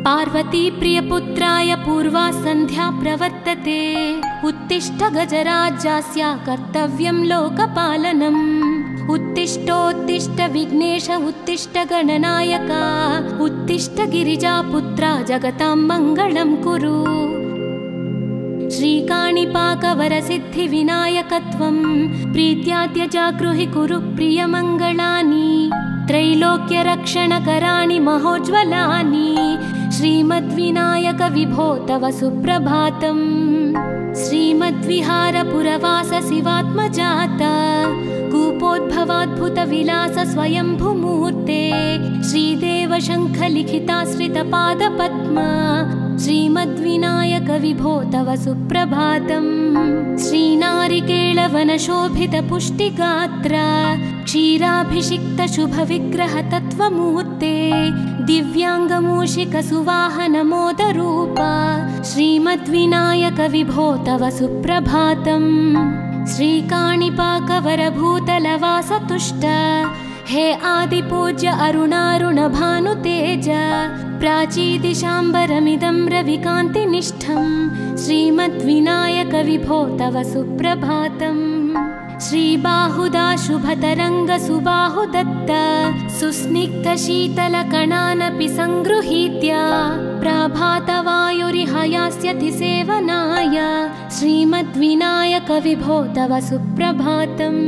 पार्वती प्रियपुत्राय पूर्वा सन्ध्या प्रवर्तते। उत्तिष्ठ गजराज्यास्य कर्तव्यं लोकपालनम्। उत्तिष्ठोत्तिष्ठ विघ्नेश उत्तिष्ठ गणनायक। उत्तिष्ठ गिरिजापुत्रा जगतां मङ्गलं कुरु। श्रीकाणिपाकवरसिद्धिविनायकत्वं प्रीत्याद्य जागृहि कुरु प्रियमङ्गलानि। त्रैलोक्यरक्षणकराणि महोज्ज्वलानि। श्रीमद्विनायक विभो तव सुप्रभातम्। श्रीमद्विहारपुरवास शिवात्मजात कूपोद्भवाद्भुतविलास स्वयंभुमूर्ते। श्रीदेव शङ्खलिखिताश्रितपादपद्मा। श्रीमद्विनायक विभो तव सुप्रभातम्। श्रीनारिकेळवनशोभितपुष्टिगात्र क्षीराभिषिक्त शुभविग्रह तत्त्वमूर्ते। दिव्याङ्गमूषिकसुवाहनमोदरूप श्रीमद्विनायक विभो तव सुप्रभातम्। श्रीकाणिपाकवरभूतलवासतुष्ट हे आदिपूज्य अरुणारुणभानुतेज। प्राचीदिशाम्बरमिदं रविकान्तिनिष्ठं श्रीमद्विनायक विभो तव सुप्रभातम्। श्रीबाहुदा शुभतरङ्ग सुबाहुदत्त सुस्निग्धशीतलकणानपि सङ्गृहीत्य प्रभातवायुरिहयास्यति सेवनाय श्रीमद्विनायक विभो तव सुप्रभातम्।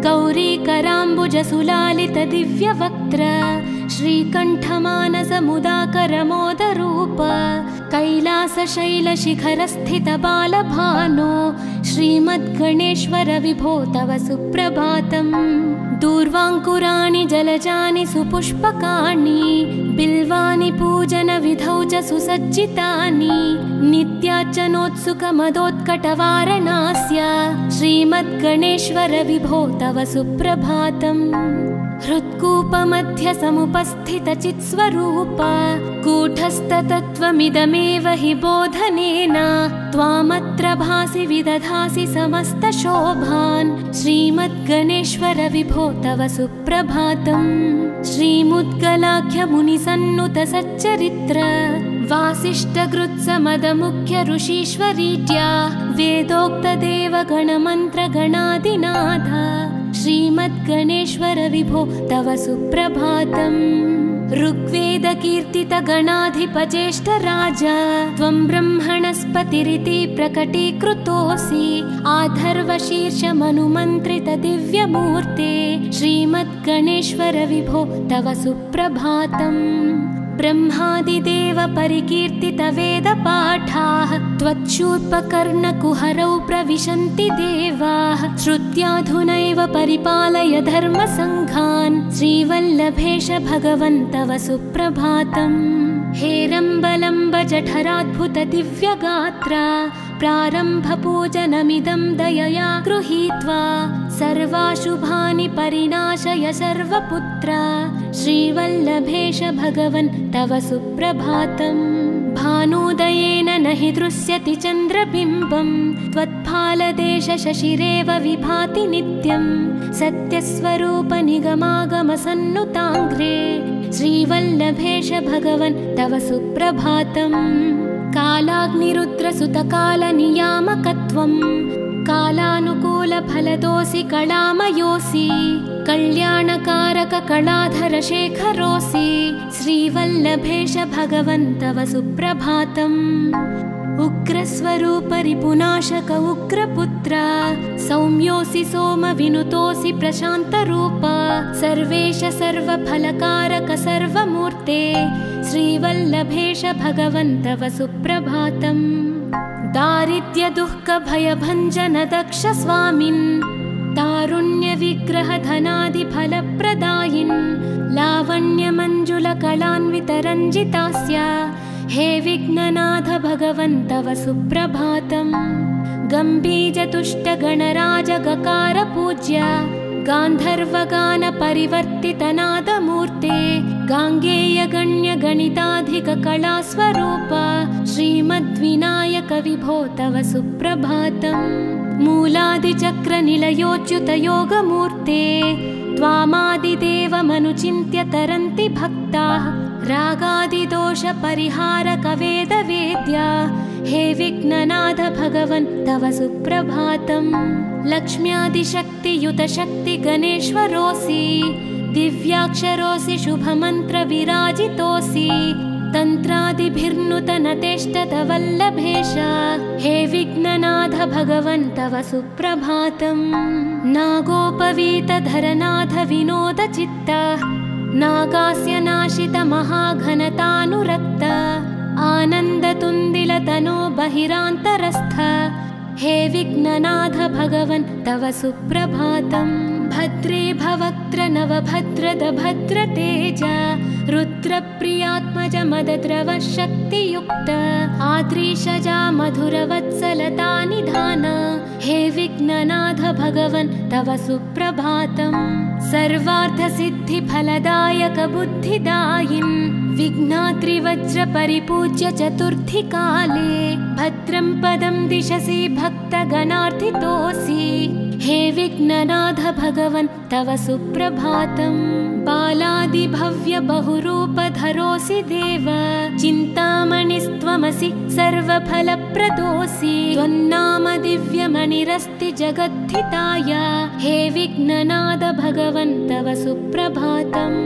गौरीकराम्बुजसुलालित दिव्यवक्त्र श्रीकण्ठमानसमुदाकरमोदरूप कैलासशैलशिखरस्थित बालभानो श्रीमद्गणेश्वर विभो तव सुप्रभातम्। दूर्वाङ्कुराणि जलजानि सुपुष्पकाणि बिल्वानि पूजनविधौ च सुसज्जितानि। नित्यार्चनोत्सुकमदोत्कटवारणास्य श्रीमद्गणेश्वर विभो तव सुप्रभातम्। हृत्कूपमध्य समुपस्थितचित्स्वरूप कूटस्थतत्त्वमिदमेव हि बोधनेन त्वामत्र भासि विदधासि समस्तशोभान् श्रीमद्गणेश्वर विभो तव सुप्रभातम्। श्रीमुद्गलाख्यमुनिसन्नुत सच्चरित्र वासिष्ठगृत्समदमुख्य ऋषीश्वरीड्या वेदोक्तदेवगणमन्त्रगणादिनाथ श्रीमद्गणेश्वर विभो तव सुप्रभातम्। ऋग्वेदकीर्तितगणाधिपज्येष्ठराज त्वं ब्रह्मणस्पतिरिति प्रकटीकृतोऽसि। आधर्वशीर्षमनुमन्त्रित दिव्यमूर्ते श्रीमद्गणेश्वर विभो तव सुप्रभातम्। ब्रह्मादिदेव परिकीर्तित वेदपाठाः त्वच्छूर्पकर्णकुहरौ प्रविशन्ति देवाः। श्रुत्याधुनैव परिपालय धर्मसङ्घान् श्रीवल्लभेश भगवन् तव सुप्रभातम्। हेरम्बलम्ब जठराद्भुत दिव्यगात्र प्रारम्भपूजनमिदं दयया गृहीत्वा सर्वाशुभानि परिनाशय सर्वपुत्र श्रीवल्लभेश भगवन् तव सुप्रभातम्। भानुदयेन न हि दृश्यति चन्द्रबिम्बं त्वत्फालदेश शशिरेव विभाति नित्यं। सत्यस्वरूप निगमागमसन्नुताङ्घ्रे श्रीवल्लभेश भगवन् तव सुप्रभातम्। कालाग्निरुद्रसुतकालनियामकत्वं कालानुकूलफलदोऽसि कलामयोऽसि। कल्याणकारक कलाधर शेखरोऽसि श्रीवल्लभेश भगवन् तव सुप्रभातम्। उग्रस्वरूप रिपुनाशक उग्रपुत्र सौम्योऽसि सोमविनुतोऽसि प्रशान्तरूप सर्वेश सर्वफलकारक सर्वमूर्ते श्रीवल्लभेश भगवन् तव सुप्रभातम्। दारिद्र्य दुःख भयभञ्जन दक्ष स्वामिन् तारुण्य विग्रह धनादि फलप्रदायिन् लावण्य मंजुल कलान्वित रञ्जितास्य हे विघ्ननाथ भगवन् तव सुप्रभातम्। गम्भीर तुष्ट गणराज गकार पूज्य गान्धर्वगान परिवर्तित नादमूर्ते गाङ्गेय गण्य गणिताधिक कलास्वरूप श्रीमद्विनायक विभो तव सुप्रभातम्। मूलादिचक्र निलयोच्युत योगमूर्ते त्वामादिदेवमनुचिन्त्य तरन्ति भक्ताः रागादिदोषपरिहारकवेदवेद्या हे विघ्ननाथ भगवन् तव सुप्रभातम्। लक्ष्म्यादिशक्तियुतशक्तिगणेश्वरोऽसि दिव्याक्षरोऽसि शुभमन्त्रविराजितोऽसि तन्त्रादिभिर्नुतनतेष्टतवल्लभेश हे विघ्ननाथ भगवन् तव सुप्रभातम्। नागोपवीतधरनाथ विनोदचित्त नागास्य नाशित महाघनतानुरक्त आनन्दतुन्दिलतनो बहिरान्तरस्थ हे विघ्ननाथ भगवन् तव सुप्रभातम्। भद्रे भवक्त्र नवभद्रद भद्रतेज रुद्रप्रियात्मज मदद्रव शक्तियुक्त आद्रीशजा मधुरवत्सलता निधान हे विघ्ननाथ भगवन् तव सुप्रभातम्। सर्वार्थसिद्धिफलदायक बुद्धिदायिन् विघ्नाद्रिवज्रपरिपूज्य चतुर्थी काले भद्रं पदं दिशसि भक्तगणार्थितोऽसि हे विघ्ननाथ भगवन् तव सुप्रभातम्। बालादिभव्य बहुरूपधरोऽसि देव चिन्तामणिस्त्वमसि सर्वफलप्रदोऽसि त्वन्नाम दिव्यमणिरस्ति जगद्धिताय हे विघ्ननाथ भगवन् तव सुप्रभातम्।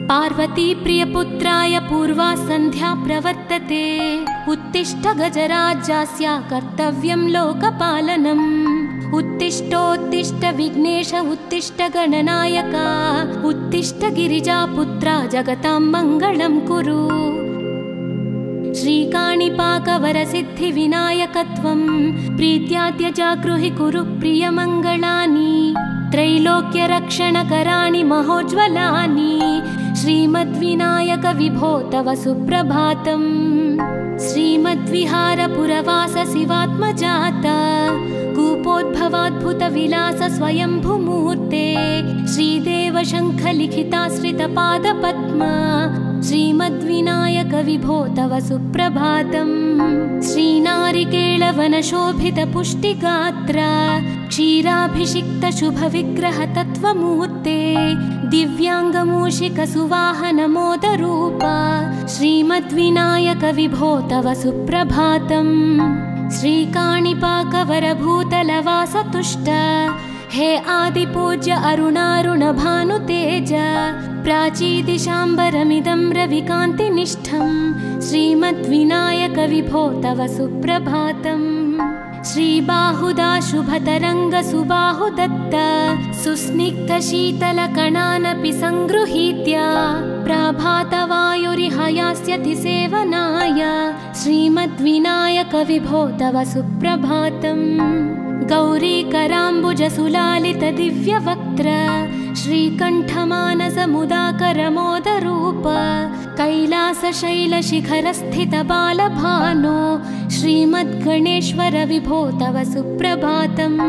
पार्वती प्रियपुत्राय पूर्वा सन्ध्या प्रवर्तते उत्तिष्ठ गजराज्यास्य कर्तव्यं लोकपालनम्। उत्तिष्ठोत्तिष्ठ विघ्नेश उत्तिष्ठ गणनायका उत्तिष्ठ गिरिजापुत्रा जगतां मङ्गलं कुरु। श्रीकाणिपाकवरसिद्धिविनायकत्वं प्रीत्याद्य जागृहि कुरु प्रियमङ्गलानि त्रैलोक्यरक्षणकराणि महोज्ज्वलानि श्रीमद्विनायक विभो तव सुप्रभातम्। श्रीमद्विहारपुरवास शिवात्मजाता कूपोद्भवाद्भुतविलास स्वयंभुमूर्ते श्रीदेव शङ्खलिखिताश्रितपादपद्मा श्रीमद्विनायक विभो तव सुप्रभातम्। श्रीनारिकेळवनशोभितपुष्टिगात्रा क्षीराभिषिक्तशुभविग्रहतत्त्वमूर्ते दिव्याङ्गमूषिकसुवाहनमोदरूपा श्रीमद्विनायक विभो तव सुप्रभातम्। श्रीकाणिपाकवरभूतलवासतुष्ट हे आदिपूज्य अरुणारुणभानुतेज प्राचीदिशाम्बरमिदं रविकान्तिनिष्ठं श्रीमद्विनायक विभो तव सुप्रभातम्। श्रीबाहुदा शुभतरङ्गसुबाहुदत्त सुस्निग्धशीतलकणानपि सङ्गृहीत्य प्राभातवायुरिहयास्यति सेवनाय श्रीमद्विनायक विभो तव सुप्रभातम्। गौरीकराम्बुजसुलालितदिव्यवक्त्र श्रीकण्ठमानसमुदाकरमोदरूप कैलासशैलशिखरस्थितबालभानो श्रीमद्गणेश्वर विभो तव सुप्रभातम्।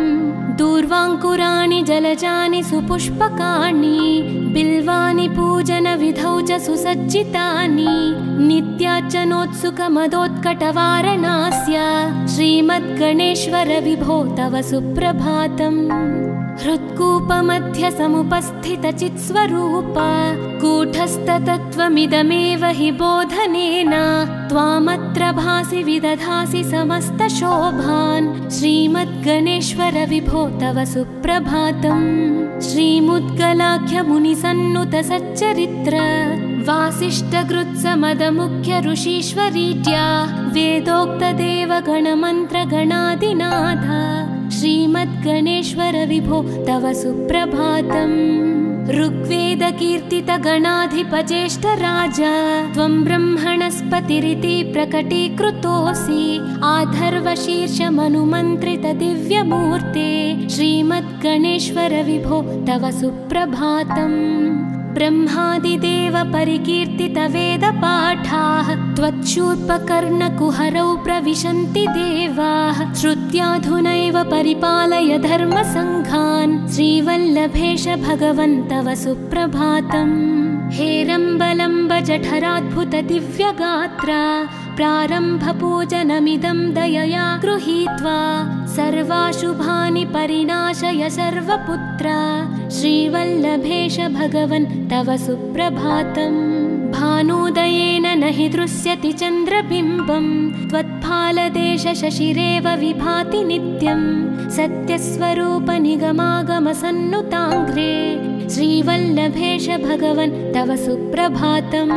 दूर्वाङ्कुराणि जलजानि सुपुष्पकाणि बिल्वानि पूजनविधौ च सुसज्जितानि नित्यार्चनोत्सुकमदोत्कटवारणास्य श्रीमद्गणेश्वर विभो तव सुप्रभातम्। हृत्कूपमध्यसमुपस्थितचित्स्वरूप कूटस्थतत्त्वमिदमेव हि बोधनेन त्वामत्र भासि विदधासि समस्तशोभान् श्रीमद्गणेश्वर विभो तव सुप्रभातम्। श्रीमुद्गलाख्यमुनिसन्नुतसच्चरित्र वासिष्ठगृत्समदमुख्य ऋषीश्वरीट्या वेदोक्तदेवगणमन्त्रगणादिनाथ श्रीमद्गणेश्वर विभो तव सुप्रभातम्। ऋग्वेदकीर्तितगणाधिपज्येष्ठराज त्वं ब्रह्मणस्पतिरिति प्रकटीकृतोऽसि आधर्वशीर्षमनुमन्त्रितदिव्यमूर्ते श्रीमद्गणेश्वर विभो तव सुप्रभातम्। ब्रह्मादिदेव परिकीर्तितवेदपाठाः त्वच्छूर्पकर्णकुहरौ प्रविशन्ति देवाः श्रुत्याधुनैव परिपालय धर्मसङ्घान् श्रीवल्लभेश भगवन् तव सुप्रभातम्। हेरम्बलम्ब जठराद्भुत दिव्यगात्रा प्रारम्भपूजनमिदं दयया गृहीत्वा सर्वाशुभानि परिनाशय सर्वपुत्र श्रीवल्लभेश भगवन् तव सुप्रभातम् भानुदयेन न हि दृश्यति चन्द्रबिम्बं त्वत्फालदेश शशिरेव विभाति नित्यं सत्यस्वरूप निगमागमसन्नुताङ्घ्रे श्रीवल्लभेश भगवन् तव सुप्रभातम्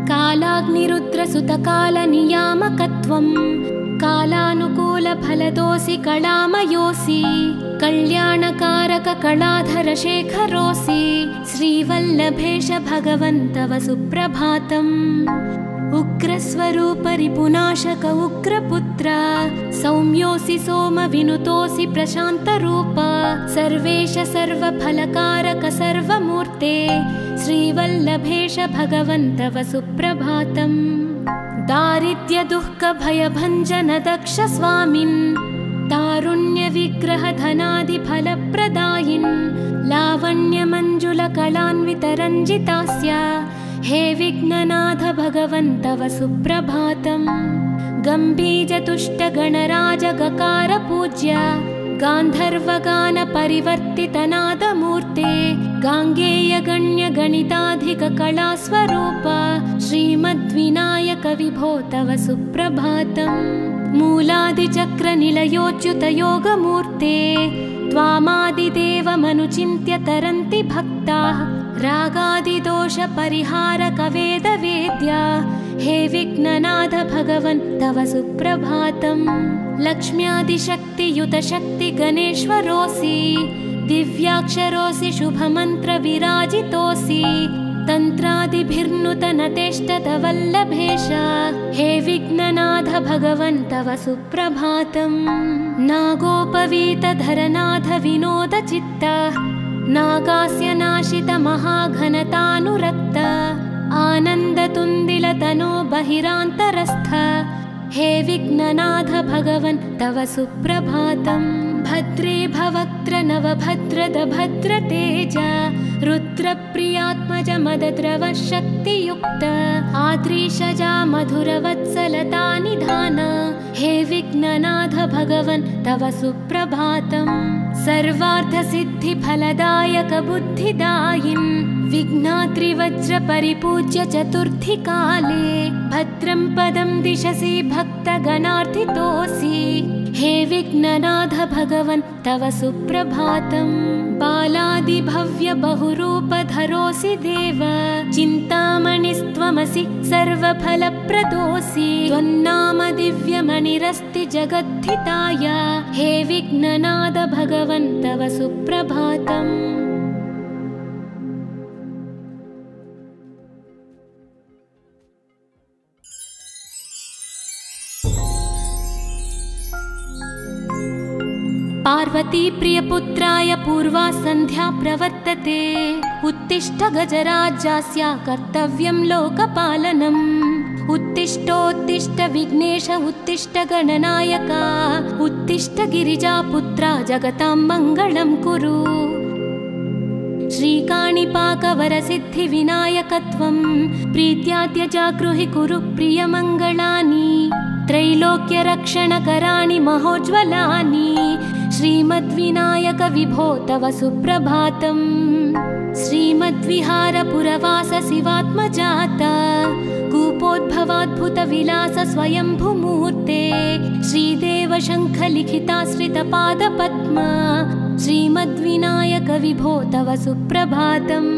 कालाग्निरुद्रसुतकालनियामकत्वं कालानुकूलफलदोऽसि कलामयोऽसि कल्याणकारक कलाधरशेखरोऽसि श्रीवल्लभेश भगवन् तव सुप्रभातम् उग्रस्वरूप रिपुनाशक उग्रपुत्र सौम्योऽसि सोमविनुतोऽसि प्रशान्तरूप सर्वेश सर्वफलकारक सर्वमूर्ते श्रीवल्लभेश भगवन् तव सुप्रभातम् दारिद्र्यदुःखभयभञ्जन दक्ष स्वामिन् तारुण्यविग्रहधनादिफलप्रदायिन् लावण्यमञ्जुलकलान्वितरञ्जितास्य हे विघ्ननाथ भगवन् तव सुप्रभातम् गम्भीरतुष्टगणराजगकार पूज्य गान्धर्वगानपरिवर्तितनादमूर्ते गाङ्गेयगण्यगणिताधिककलास्वरूप श्रीमद्विनायक विभो तव सुप्रभातम् मूलादिचक्रनिलयोच्युतयोगमूर्ते त्वामादिदेवमनुचिन्त्य तरन्ति भक्ताः रागादिदोषपरिहारक वेदवेद्या हे विघ्ननाथ भगवन् तव सुप्रभातम् लक्ष्म्यादिशक्तियुत शक्ति गणेश्वरोऽसि दिव्याक्षरोऽसि शुभमन्त्रविराजितोऽसि तन्त्रादिभिर्नुतनतेष्टत वल्लभेश हे विघ्ननाथ भगवन् तव सुप्रभातम् नागोपवीतधरनाथ विनोदचित्त नागास्य नाशित महाघनतानुरक्त आनन्दतुन्दिलतनो बहिरान्तरस्थ हे विघ्ननाथ भगवन् तव सुप्रभातम् भद्रे भवक्त्र नवभद्रद भद्रतेज रुद्रप्रियात्मज मदद्रव शक्तियुक्त आद्रीशजा मधुरवत्सलता निधान हे विघ्ननाथ भगवन् तव सुप्रभातम् सर्वार्थसिद्धिफलदायक बुद्धिदायिन् विघ्नात्रिवज्रपरिपूज्य चतुर्थीकाले भद्रं पदं दिशसि भक्तगणार्थितोऽसि हे विघ्ननाथ भगवन् तव सुप्रभातम् बालादिभव्य बहुरूपधरोऽसि देव चिन्तामणिस्त्वमसि सर्वफलप्रदोऽसि त्वन्नाम दिव्यमणिरस्ति जगद्धिताय हे विघ्ननाथ भगवन् तव सुप्रभातम् पार्वती प्रियपुत्राय पूर्वा सन्ध्या प्रवर्तते उत्तिष्ठ गजराज्यस्य कर्तव्यं लोकपालनम् उत्तिष्ठोत्तिष्ठ विघ्नेश उत्तिष्ठ गणनायक उत्तिष्ठ गिरिजापुत्रा जगतां मङ्गलं कुरु श्रीकाणिपाकवरसिद्धिविनायकत्वं प्रीत्याद्य जागृहि कुरु प्रियमङ्गलानि त्रैलोक्यरक्षणकराणि महोज्ज्वलानि श्रीमद्विनायक विभो तव सुप्रभातम् श्रीमद्विहारपुरवास शिवात्मजात कूपोद्भवाद्भुतविलास स्वयंभुमूर्ते श्रीदेव शङ्खलिखिताश्रितपादपद्म श्रीमद्विनायक विभो तव सुप्रभातम्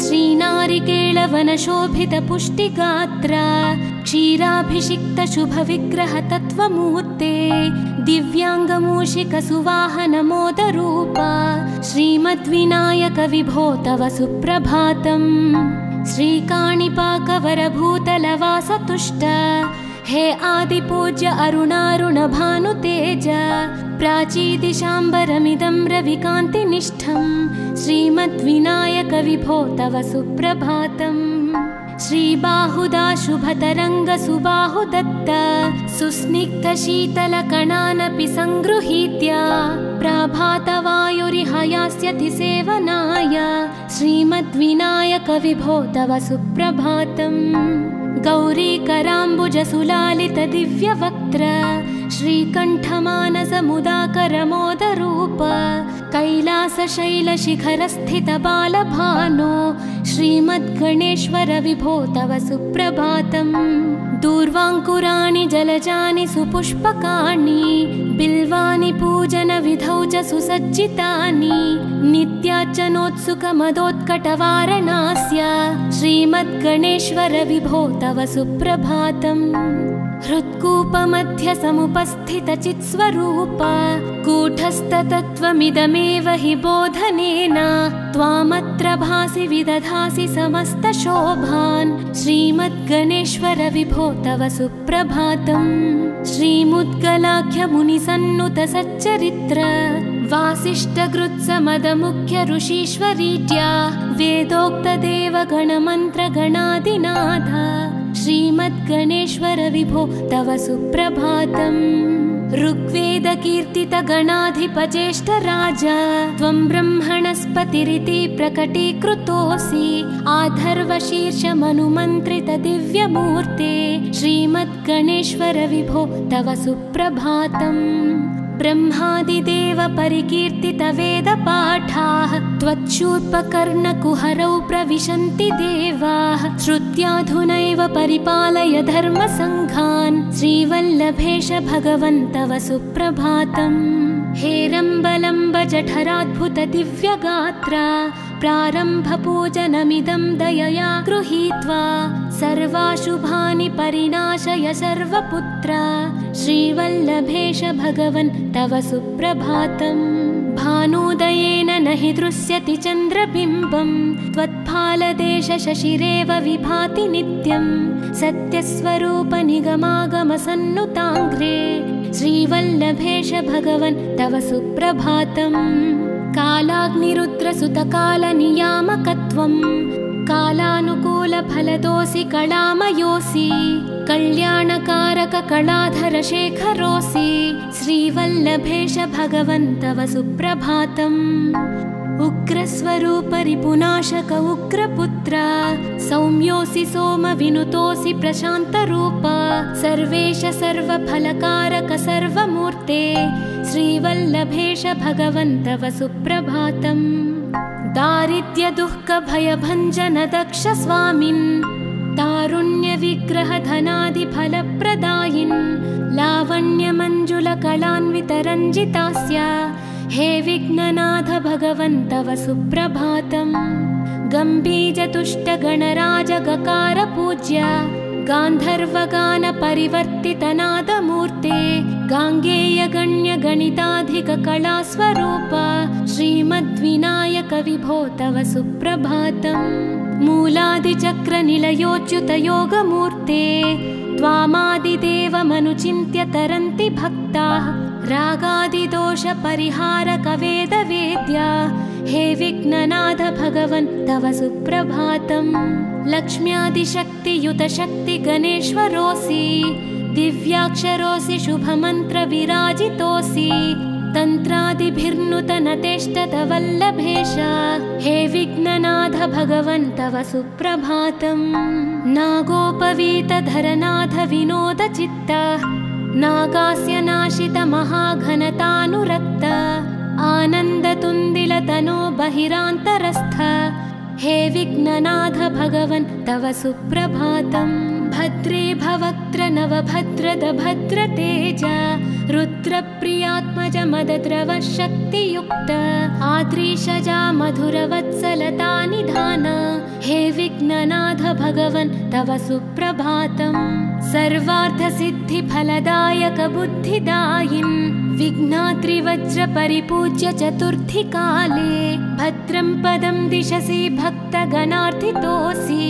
श्रीनारिकेळवनशोभितपुष्टिगात्र क्षीराभिषिक्त शुभविग्रह तत्त्वमूर्ते दिव्याङ्गमूषिक सुवाहन मोदरूप श्रीमद्विनायक विभो तव सुप्रभातम् श्रीकाणिपाकवरभूतलवासतुष्ट हे आदिपूज्य अरुणारुण भानुतेज प्राचीदिशाम्बरमिदं रविकान्तिनिष्ठं श्रीमद्विनायक विभो तव सुप्रभातम् श्रीबाहुदा शुभतरङ्ग सुबाहुदत्त सुस्निग्धशीतलकणानपि सङ्गृहीत्य प्राभातवायुरिह यास्यति सेवनाय श्रीमद्विनायक विभो तव सुप्रभातम्। गौरीकराम्बुजसुलालित दिव्यवक्त्र श्रीकण्ठमानसमुदाकरमोदरूप कैलासशैलशिखरस्थित बालभानो श्रीमद्गणेश्वर विभो तव सुप्रभातम्। दूर्वाङ्कुराणि जलजानि सुपुष्पकाणि बिल्वानि पूजनविधौ च सुसज्जितानि नित्यार्चनोत्सुकमदोत्कटवारणास्य श्रीमद्गणेश्वर विभो तव सुप्रभातम्। हृत्कूपमध्य समुपस्थितचित्स्वरूप कूटस्थतत्त्वमिदमेव हि बोधनेन त्वामत्र भासि विदधासि समस्तशोभान् श्रीमद्गणेश्वर विभो तव सुप्रभातम्। श्रीमुद्गलाख्यमुनिसन्नुत सच्चरित्र वासिष्ठकृत्समदमुख्य ऋषीश्वरीट्या वेदोक्तदेवगणमन्त्रगणादिनाथ श्रीमद्गणेश्वर विभो तव सुप्रभातम्। ऋग्वेदकीर्तितगणाधिपज्येष्ठराज त्वं ब्रह्मणस्पतिरिति प्रकटीकृतोऽसि आधर्वशीर्षमनुमन्त्रित दिव्यमूर्ते श्रीमद्गणेश्वर विभो तव सुप्रभातम्। ब्रह्मादिदेव परिकीर्तित वेदपाठाः त्वच्छूर्पकर्णकुहरौ प्रविशन्ति देवाः श्रुत्याधुनैव परिपालय धर्मसङ्घान् श्रीवल्लभेश भगवन् तव सुप्रभातम्। हेरम्बलम्ब जठराद्भुत दिव्यगात्र प्रारम्भपूजनमिदं दयया गृहीत्वा सर्वाशुभानि परिनाशय सर्वपुत्र श्रीवल्लभेश भगवन् तव सुप्रभातम्। भानुदयेन न हि दृश्यति चन्द्रबिम्बं त्वत्फालदेश शशिरेव विभाति नित्यं सत्यस्वरूप निगमागमसन्नुताङ्घ्रे श्रीवल्लभेश भगवन् तव सुप्रभातम्। कालाग्निरुद्रसुतकालनियामकत्वं कालानुकूलफलदोऽसि कलामयोऽसि कल्याणकारक कलाधर शेखरोऽसि श्रीवल्लभेश भगवन् तव सुप्रभातम्। उग्रस्वरूप रिपुनाशक उग्रपुत्र सौम्योऽसि सोमविनुतोऽसि प्रशान्तरूप सर्वेश सर्वफलकारक सर्वमूर्ते श्रीवल्लभेश भगवन् तव सुप्रभातम्। दारिद्र्यदुःखभयभञ्जन दक्ष स्वामिन् तारुण्यविग्रहधनादिफलप्रदायिन् लावण्यमञ्जुलकलान्वितरञ्जितास्य हे विघ्ननाथ भगवन् तव सुप्रभातम्। गम्भीजतुष्टगणराजगकार पूज्य गान्धर्वगान परिवर्तितनादमूर्ते गाङ्गेयगण्यगणिताधिककलास्वरूप श्रीमद्विनायक विभो तव सुप्रभातम्। मूलादिचक्रनिलयोच्युतयोगमूर्ते त्वामादिदेवमनुचिन्त्य तरन्ति भक्ताः रागादिदोषपरिहारक वेदवेद्या हे विघ्ननाथ भगवन् तव सुप्रभातम्। लक्ष्म्यादिशक्तियुत शक्ति गणेश्वरोऽसि दिव्याक्षरोऽसि शुभमन्त्र विराजितोऽसि तन्त्रादिभिर्नुतनतेष्टत वल्लभेश हे विघ्ननाथ भगवन् तव सुप्रभातम्। नागोपवीतधरनाथ विनोदचित्त नागास्य नाशित महाघनतानुरक्त आनन्दतुन्दिलतनो बहिरान्तरस्थ हे विघ्ननाथ भगवन् तव सुप्रभातम्। भद्रे भवक्त्र नवभद्रद भद्रतेज रुद्रप्रियात्मज मदद्रव शक्तियुक्त आद्रीशजा मधुरवत्सलता निधान हे विघ्ननाथ भगवन् तव सुप्रभातम्। सर्वार्थसिद्धिफलदायक बुद्धिदायिन् विघ्नात्रिवज्र परिपूज्य चतुर्थी काले भद्रं पदं दिशसि भक्तगणार्थितोऽसि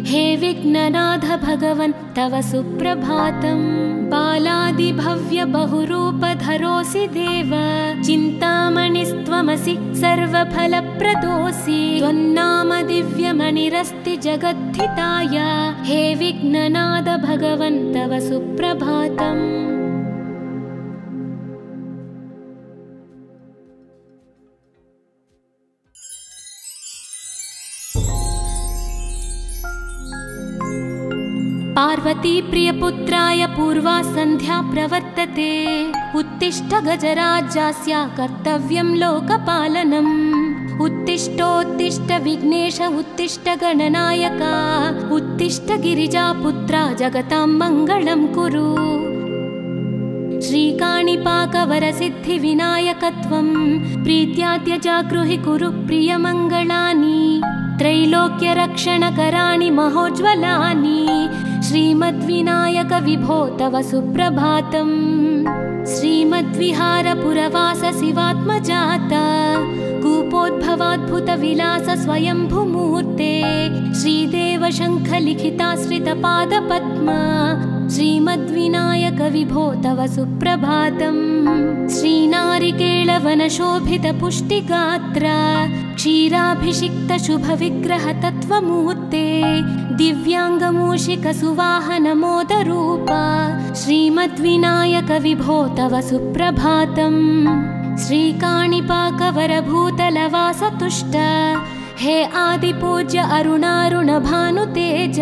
हे विघ्ननाथ भगवन् तव सुप्रभातम्। बालादिभव्य बहुरूपधरोऽसि देव, चिन्तामणिस्त्वमसि सर्वफलप्रदोऽसि। त्वन्नाम दिव्यमणिरस्ति जगद्धिताय, हे विघ्ननाथ भगवन् तव सुप्रभातम्। पार्वती प्रियपुत्राय पूर्वा सन्ध्या प्रवर्तते, उत्तिष्ठ गजराज्यस्य कर्तव्यं लोकपालनम्। उत्तिष्ठोत्तिष्ठ विघ्नेश उत्तिष्ठ गणनायक, उत्तिष्ठ गिरिजापुत्रा जगतां मङ्गलं कुरु। श्रीकाणिपाकवरसिद्धिविनायकत्वं प्रीत्याद्य जागृहि कुरु प्रियमङ्गलानि। त्रैलोक्यरक्षणकराणि महोज्ज्वलानि, श्रीमद्विनायक विभो तव सुप्रभातम्। श्रीमद्विहारपुरवास शिवात्मजाता, कूपोद्भवाद्भुतविलास स्वयंभुमूर्ते। श्रीदेव शङ्खलिखिताश्रितपादपद्मा, श्रीमद्विनायक विभो तव सुप्रभातम्। श्रीनारिकेळवनशोभितपुष्टिगात्रा, क्षीराभिषिक्तशुभविग्रह तत्त्वमूर्ते। दिव्याङ्गमूषिकसुवाहनमोदरूपा, श्रीमद्विनायक विभो तव सुप्रभातम्। श्रीकाणिपाकवरभूतलवासतुष्ट, हे आदिपूज्य अरुणारुणभानुतेज।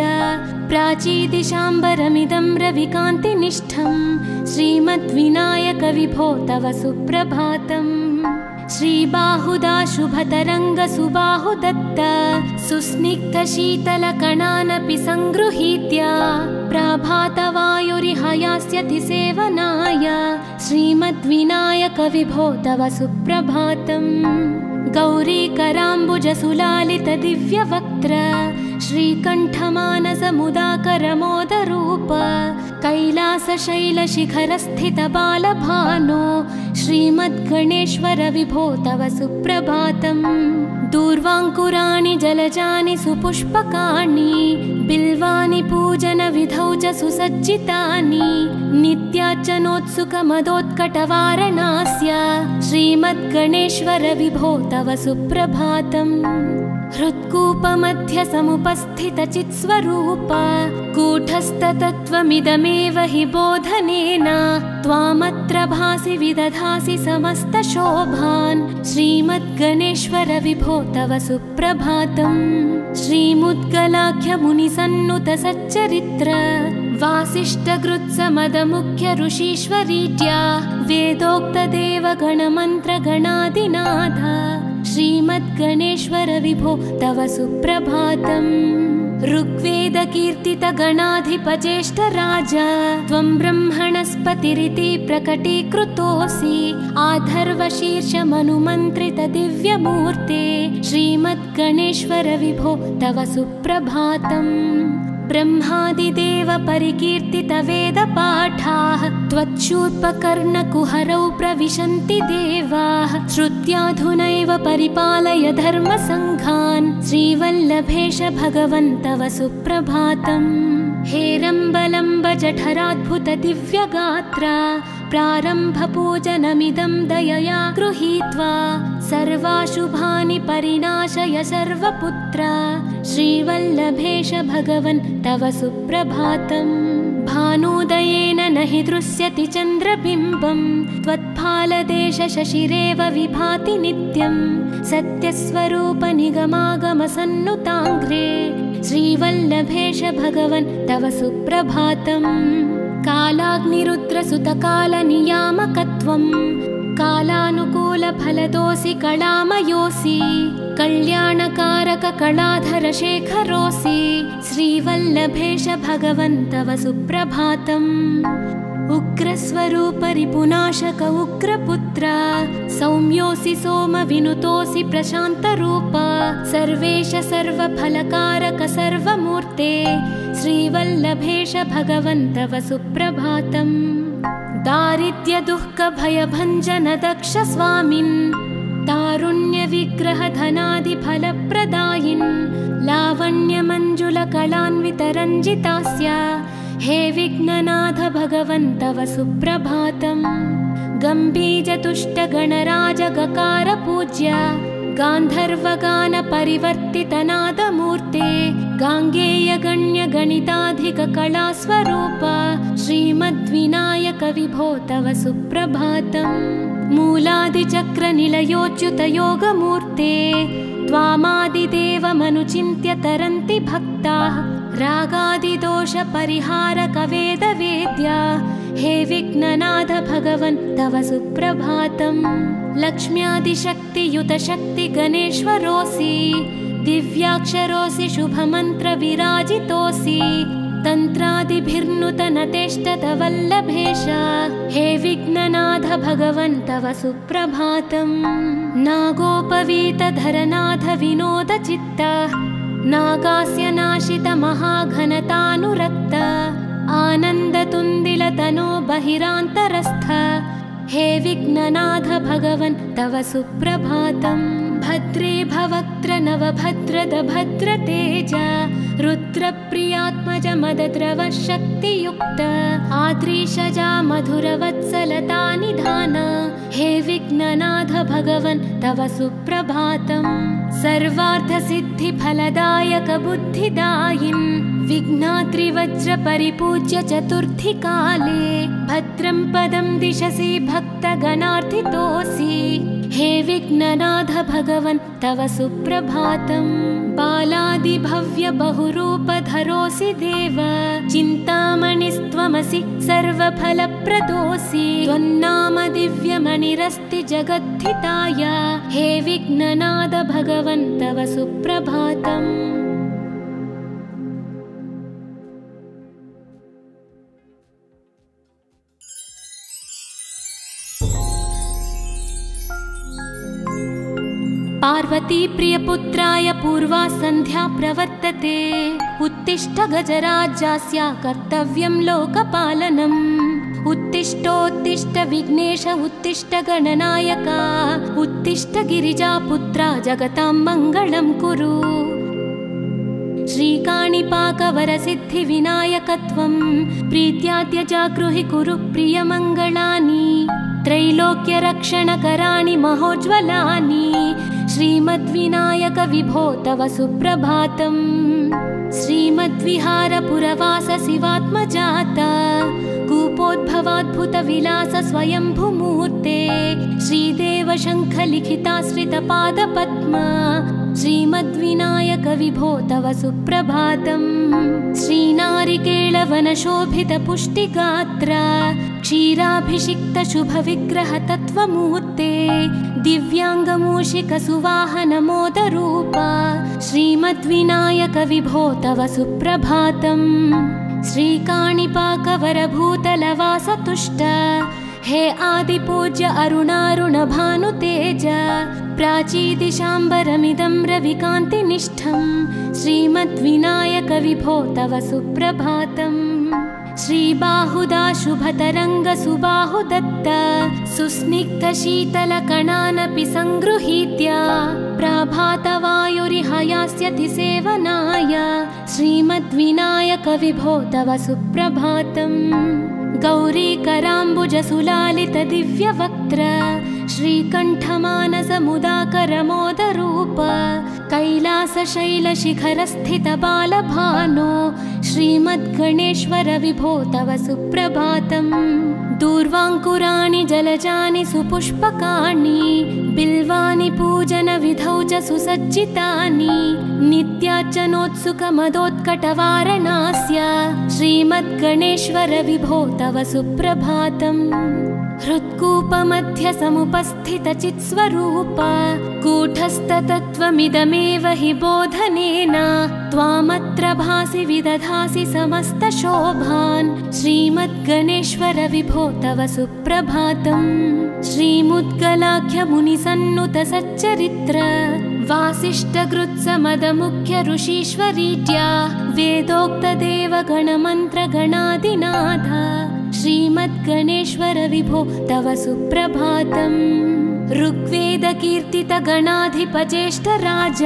प्राचीदिशाम्बरमिदं रविकान्तिनिष्ठं, श्रीमद्विनायक विभो तव सुप्रभातम्। श्रीबाहुदा शुभतरङ्गसुबाहुदत्त, सुस्निग्धशीतलकणानपि सङ्गृहीत्य। प्रभातवायुरिहयास्यति सेवनाय, श्रीमद्विनायक विभो तव सुप्रभातम्। गौरीकराम्बुजसुलालितदिव्यवक्त्र, श्रीकण्ठमानसमुदाकरमोदरूप। कैलासशैलशिखरस्थितबालभानो, श्रीमद्गणेश्वर विभो तव सुप्रभातम्। दूर्वाङ्कुराणि जलजानि सुपुष्पकाणि, बिल्वानि पूजनविधौ च सुसज्जितानि। नित्यार्चनोत्सुकमदोत्कटवारणास्य, श्रीमद्गणेश्वर विभो तव सुप्रभातम्। हृत्कूपमध्यसमुपस्थितचित्स्वरूप, कूटस्थतत्त्वमिदमेव हि बोधनेन। त्वामत्र भासि विदधासि समस्तशोभान्, श्रीमद्गणेश्वर विभो तव सुप्रभातम्। श्रीमुद्गलाख्यमुनिसन्नुत सच्चरित्र, वासिष्ठकृत्समदमुख्य ऋषीश्वरीज्या। वेदोक्तदेवगणमन्त्रगणादिनाथ, श्रीमद्गणेश्वर विभो तव सुप्रभातम्। ऋग्वेदकीर्तितगणाधिपज्येष्ठराज, त्वं ब्रह्मणस्पतिरिति प्रकटीकृतोऽसि। आधर्वशीर्षमनुमन्त्रितदिव्यमूर्ते, श्रीमद्गणेश्वर विभो तव सुप्रभातम्। ब्रह्मादिदेव परिकीर्तितवेदपाठाः, त्वच्छूर्पकर्णकुहरौ प्रविशन्ति देवाः। श्रुत्याधुनैव परिपालय धर्मसङ्घान्, श्रीवल्लभेश भगवन् तव सुप्रभातम्। हेरम्बलम्ब जठराद्भुत दिव्यगात्रा, प्रारम्भपूजनमिदं दयया गृहीत्वा। सर्वाशुभानि परिनाशय सर्वपुत्रा, श्रीवल्लभेश भगवन् तव सुप्रभातम्। भानुदयेन न हि दृश्यति चन्द्रबिम्बं, त्वत्फालदेश शशिरेव विभाति नित्यं। सत्यस्वरूप निगमागमसन्नुताङ्घ्रे, श्रीवल्लभेश भगवन् तव सुप्रभातम्। कालाग्निरुद्रसुतकालनियामकत्वं, कालानुकूलफलदोऽसि कलामयोऽसि। कल्याणकारक कलाधरशेखरोऽसि, श्रीवल्लभेश भगवन् तव सुप्रभातम्। उग्रस्वरूप रिपुनाशक उग्रपुत्र, सौम्योऽसि सोमविनुतोऽसि प्रशान्तरूप। सर्वेश सर्वफलकारक सर्वमूर्ते, श्रीवल्लभेश भगवन् तव सुप्रभातम्। दारिद्र्यदुःखभयभञ्जन दक्ष स्वामिन्, तारुण्यविग्रहधनादिफलप्रदायिन् लावण्यमञ्जुलकलान्वितरञ्जितास्य हे विघ्ननाथ भगवन् तव सुप्रभातम्। गम्भीजतुष्टगणराजगकारपूज्य गान्धर्वगानपरिवर्तितनादमूर्ते गाङ्गेयगण्यगणिताधिककलास्वरूप श्रीमद्विनायक विभो तव सुप्रभातम्। मूलादिचक्रनिलयोच्युतयोगमूर्ते त्वामादिदेवमनुचिन्त्य तरन्ति भक्ताः रागादिदोषपरिहारकवेदवेद्या हे विघ्ननाथ भगवन् तव सुप्रभातम्। लक्ष्म्यादिशक्तियुतशक्तिगणेश्वरोऽसि दिव्याक्षरोऽसि शुभमन्त्रविराजितोऽसि तन्त्रादिभिर्नुतनतेष्टतवल्लभेश हे विघ्ननाथ भगवन् तव सुप्रभातम्। नागोपवीतधरनाथ विनोदचित्त नागास्य नाशित महाघनतानुरक्त आनन्दतुन्दिलतनो बहिरान्तरस्थ हे विघ्ननाथ भगवन् तव सुप्रभातम्। भद्रे भवक्त्र नवभद्रद भद्रतेज रुद्रप्रियात्मज मदद्रव शक्तियुक्त आद्रीशजा मधुरवत्सलता निधान हे विघ्ननाथ भगवन् तव सुप्रभातम्। सर्वार्थसिद्धिफलदायक बुद्धिदायिन् विघ्नात्रिवज्रपरिपूज्य चतुर्थीकाले भद्रं पदं दिशसि भक्तगणार्थितोऽसि हे विघ्ननाथ भगवन् तव सुप्रभातम्। बालादिभव्य बहुरूपधरोऽसि देव चिन्तामणिस्त्वमसि सर्वफलप्रदोऽसि त्वन्नाम दिव्यमणिरस्ति जगद्धिताय हे विघ्ननाथ भगवन् तव सुप्रभातम्। पार्वती प्रियपुत्राय पूर्वा सन्ध्या प्रवर्तते उत्तिष्ठ गजराज्यस्य कर्तव्यं लोकपालनम्। उत्तिष्ठोत्तिष्ठ विघ्नेश उत्तिष्ठ गणनायक उत्तिष्ठ गिरिजापुत्रा जगतां मङ्गलं कुरु। श्रीकाणिपाकवरसिद्धिविनायकत्वं प्रीत्याद्य जागृहि कुरु प्रियमङ्गलानि त्रैलोक्यरक्षणकराणि महोज्ज्वलानि श्रीमद्विनायक विभो तव सुप्रभातम्। श्रीमद्विहारपुरवास शिवात्मजात कूपोद्भवाद्भुतविलास स्वयंभुमूर्ते श्रीदेव शङ्खलिखिताश्रितपादपद्मा श्रीमद्विनायक विभो तव सुप्रभातम्। श्रीनारिकेळवनशोभितपुष्टिगात्र क्षीराभिषिक्तशुभविग्रहतत्त्वमूर्ते दिव्याङ्गमूषिकसुवाहनमोदरूप श्रीमद्विनायक विभो तव सुप्रभातम्। श्रीकाणिपाकवरभूतलवासतुष्ट हे आदिपूज्य अरुणारुणभानुतेज प्राचीदिशाम्बरमिदं रविकान्तिनिष्ठं श्रीमद्विनायक विभो तव सुप्रभातम्। श्रीबाहुदाशुभतरङ्गसुबाहुदत्त सुस्निग्धशीतलकणानपि सङ्गृहीत्य प्रभातवायुरिहयास्यति सेवनाय श्रीमद्विनायक विभो तव सुप्रभातम्। गौरीकराम्बुजसुलालितदिव्यवक्त्र श्रीकण्ठमानसमुदाकरमोदरूप कैलासशैलशिखरस्थितबालभानो श्रीमद्गणेश्वर विभो तव सुप्रभातम्। दूर्वाङ्कुराणि जलजानि सुपुष्पकाणि बिल्वानि पूजनविधौ च सुसज्जितानि नित्यार्चनोत्सुकमदोत्कटवारणास्य श्रीमद्गणेश्वर विभो तव सुप्रभातम्। हृत्कूपमध्य समुपस्थितचित्स्वरूप कूटस्थतत्त्वमिदमेव हि बोधनेन त्वामत्र भासि विदधासि समस्तशोभान् श्रीमद्गणेश्वर विभो तव सुप्रभातम्। श्रीमुद्गलाख्यमुनिसन्नुत सच्चरित्र वासिष्ठगृत्समदमुख्य ऋषीश्वरीज्या वेदोक्तदेवगणमन्त्रगणादिनाथ श्रीमद्गणेश्वर विभो तव सुप्रभातम्। ऋग्वेदकीर्तितगणाधिपज्येष्ठराज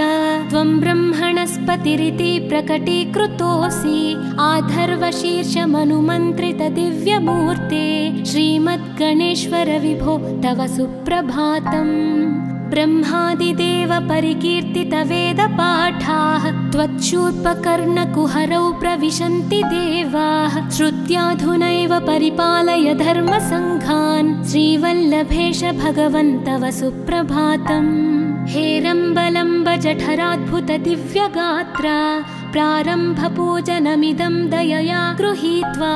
त्वं ब्रह्मणस्पतिरिति प्रकटीकृतोऽसि आधर्वशीर्षमनुमन्त्रितदिव्यमूर्ते श्रीमद्गणेश्वर विभो तव सुप्रभातम् ब्रह्मादिदेव परिकीर्तितवेदपाठाः त्वच्छूर्पकर्णकुहरौ प्रविशन्ति देवाः श्रुत्याधुनैव परिपालय धर्मसङ्घान् श्रीवल्लभेश भगवन् तव सुप्रभातम् हेरम्बलम्ब जठराद्भुत दिव्यगात्रा प्रारम्भपूजनमिदं दयया गृहीत्वा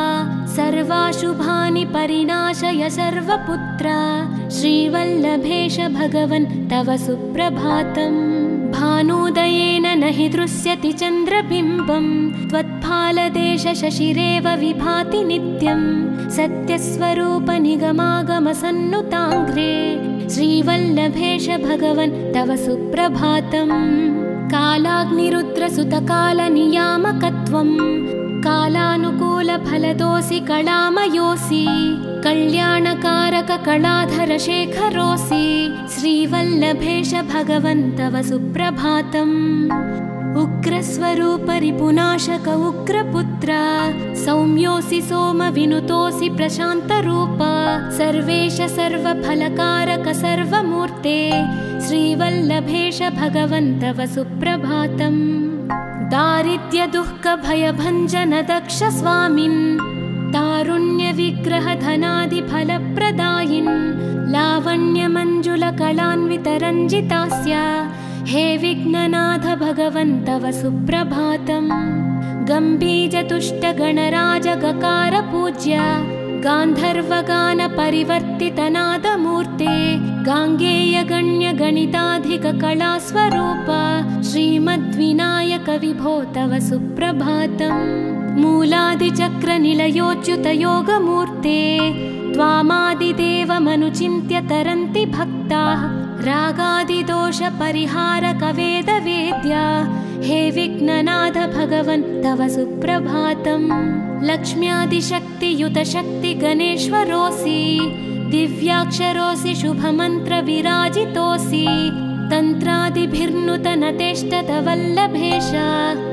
सर्वाशुभानि परिणाशय सर्वपुत्रा श्रीवल्लभेश भगवन् तव सुप्रभातम् भानुदयेन न हि दृश्यति चन्द्रबिम्बं त्वत्फालदेश शशिरेव विभाति नित्यं सत्यस्वरूप निगमागमसन्नुताङ्घ्रे श्रीवल्लभेश भगवन् तव सुप्रभातम् कालाग्निरुद्रसुतकालनियामकत्वं कालानुकूलफलदोऽसि कलामयोऽसि कल्याणकारककलाधरशेखरोऽसि श्रीवल्लभेश भगवन् तव सुप्रभातम् उग्रस्वरूपरिपुनाशक उग्रपुत्र सौम्योऽसि सोमविनुतोऽसि प्रशान्तरूप सर्वेश सर्वफलकारक सर्वमूर्ते श्रीवल्लभेश भगवन् तव सुप्रभातम् दारिद्र्यदुःखभयभञ्जन दक्ष स्वामिन् तारुण्यविग्रहधनादिफलप्रदायिन् लावण्यमञ्जुलकलान्वितरञ्जितास्य हे विघ्ननाथ भगवन् तव सुप्रभातम् गम्भीजतुष्टगणराजगकार पूज्य गान्धर्वगानपरिवर्तितनादमूर्ते गाङ्गेयगण्यगणिताधिककलास्वरूप श्रीमद्विनायक विभो तव सुप्रभातम् मूलादिचक्रनिलयोच्युतयोगमूर्ते त्वामादिदेवमनुचिन्त्य तरन्ति भक्ताः रागादिदोषपरिहारकवेदवेद्या हे विघ्ननाथ भगवन् तव सुप्रभातम् लक्ष्म्यादिशक्तियुतशक्तिगणेश्वरोऽसि दिव्याक्षरोऽसि शुभमन्त्रविराजितोऽसि तन्त्रादिभिर्नुतनतेष्टतवल्लभेश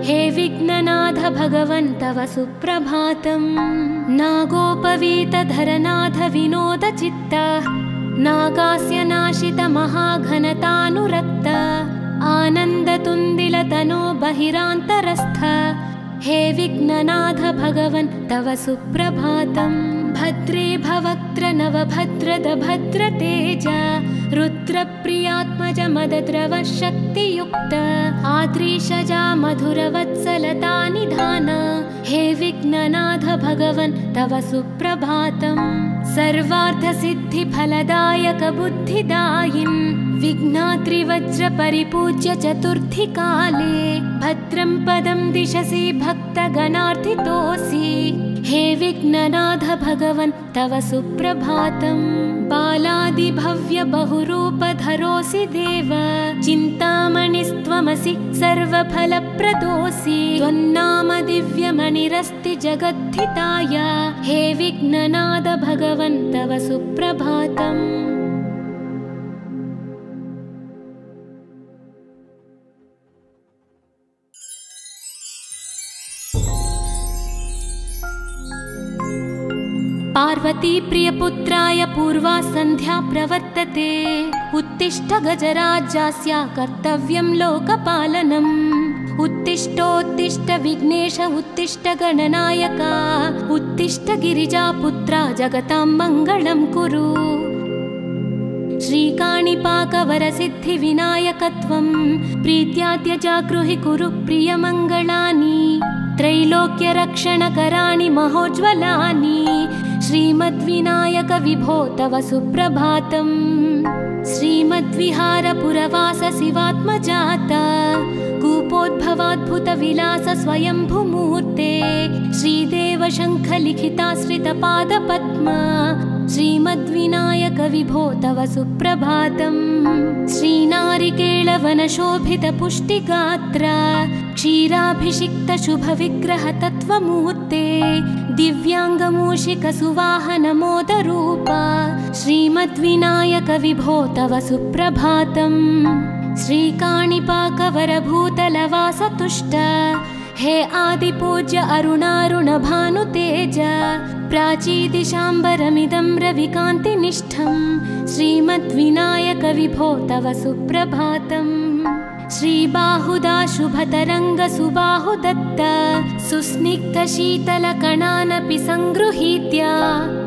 हे विघ्ननाथ भगवन् तव सुप्रभातम् नागोपवीतधरनाथ विनोदचित्त नागास्य नाशित महाघनतानुरक्त आनन्दतुन्दिलतनो बहिरान्तरस्थ हे विघ्ननाथ भगवन् तव सुप्रभातम् भद्रे भवक्त्र नवभद्रद भद्रतेज रुद्रप्रियात्मज मदद्रव शक्तियुक्त आद्रीशजा मधुरवत्सलता निधान हे विघ्ननाथ भगवन् तव सुप्रभातम् सर्वार्थसिद्धिफलदायक बुद्धिदायिन् विघ्नात्रिवज्रपरिपूज्य चतुर्थी काले भद्रं पदं दिशसि भक्तगणार्थितोऽसि हे विघ्ननाथ भगवन् तव सुप्रभातम् बालादिभव्य बहुरूपधरोऽसि देव चिन्तामणिस्त्वमसि सर्वफलप्रदोऽसि त्वन्नाम दिव्यमणिरस्ति जगद्धिताय हे विघ्ननाथ भगवन् तव सुप्रभातम् पार्वती प्रियपुत्राय पूर्वा सन्ध्या प्रवर्तते उत्तिष्ठ गजराज्यास्य कर्तव्यं लोकपालनम् उत्तिष्ठोत्तिष्ठ विघ्नेश उत्तिष्ठ गणनायक उत्तिष्ठ गिरिजापुत्रा जगतां मङ्गलं कुरु श्रीकाणिपाकवरसिद्धिविनायकत्वं प्रीत्याद्य जागृहि कुरु प्रियमङ्गलानि त्रैलोक्यरक्षणकराणि महोज्ज्वलानि श्रीमद्विनायक विभो तव सुप्रभातम् श्रीमद्विहारपुरवास शिवात्मजात कूपोद्भवाद्भुतविलास स्वयंभुमूर्ते श्रीदेव शङ्खलिखिताश्रितपादपद्म श्रीमद्विनायक विभो तव सुप्रभातम् श्रीनारिकेळवनशोभितपुष्टिगात्र क्षीराभिषिक्तशुभविग्रहतत्त्वमूर्ते दिव्याङ्गमूषिकसुवाहनमोदरूप श्रीमद्विनायक विभो तव सुप्रभातम्। श्रीकाणिपाकवरभूतलवासतुष्ट हे आदिपूज्य अरुणारुणभानुतेज प्राचीदिशाम्बरमिदं रविकान्तिनिष्ठं श्रीमद्विनायक विभो तव सुप्रभातम्। श्रीबाहुदा शुभतरङ्गसुबाहुदत्त सुस्निग्धशीतलकणानपि सङ्गृहीत्य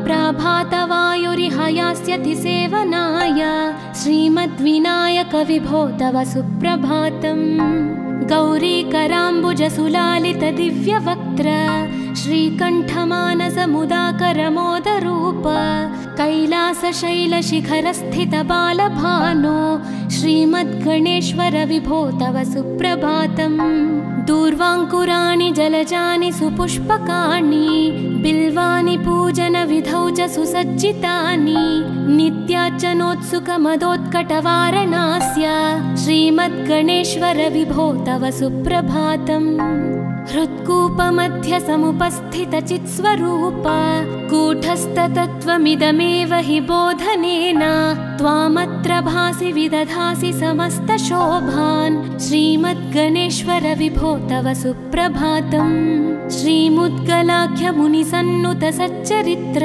प्रभातवायुरिह यास्यति सेवनाय श्रीमद्विनायक विभो तव सुप्रभातम्। गौरीकराम्बुजसुलालितदिव्यवक्त्र श्रीकण्ठमानसमुदाकरमोदरूप कैलासशैलशिखरस्थितबालभानो श्रीमद्गणेश्वर विभो तव सुप्रभातम्। दूर्वाङ्कुराणि जलजानि सुपुष्पकाणि बिल्वानि पूजनविधौ च सुसज्जितानि नित्यार्चनोत्सुकमदोत्कटवारणास्य श्रीमद्गणेश्वर विभो तव सुप्रभातम्। हृत्कूपमध्यसमुपस्थितचित्स्वरूप कूटस्थतत्त्वमिदमेव हि बोधनेन त्वामत्र भासि विदधासि समस्तशोभान् श्रीमद्गणेश्वर विभो तव सुप्रभातम्। श्रीमुद्गलाख्यमुनिसन्नुतसच्चरित्र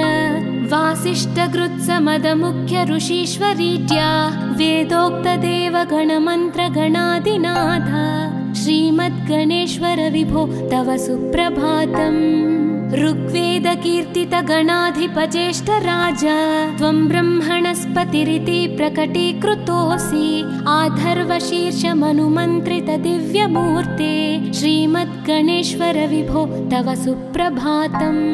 वासिष्ठकृत्समदमुख्य ऋषीश्वरीड्या वेदोक्तदेवगणमन्त्रगणादिनाथ श्रीमद्गणेश्वर विभो तव सुप्रभातम्। ऋग्वेदकीर्तितगणाधिपज्येष्ठराज त्वं ब्रह्मणस्पतिरिति प्रकटीकृतोऽसि आधर्वशीर्षमनुमन्त्रितदिव्यमूर्ते श्रीमद्गणेश्वर विभो तव सुप्रभातम्।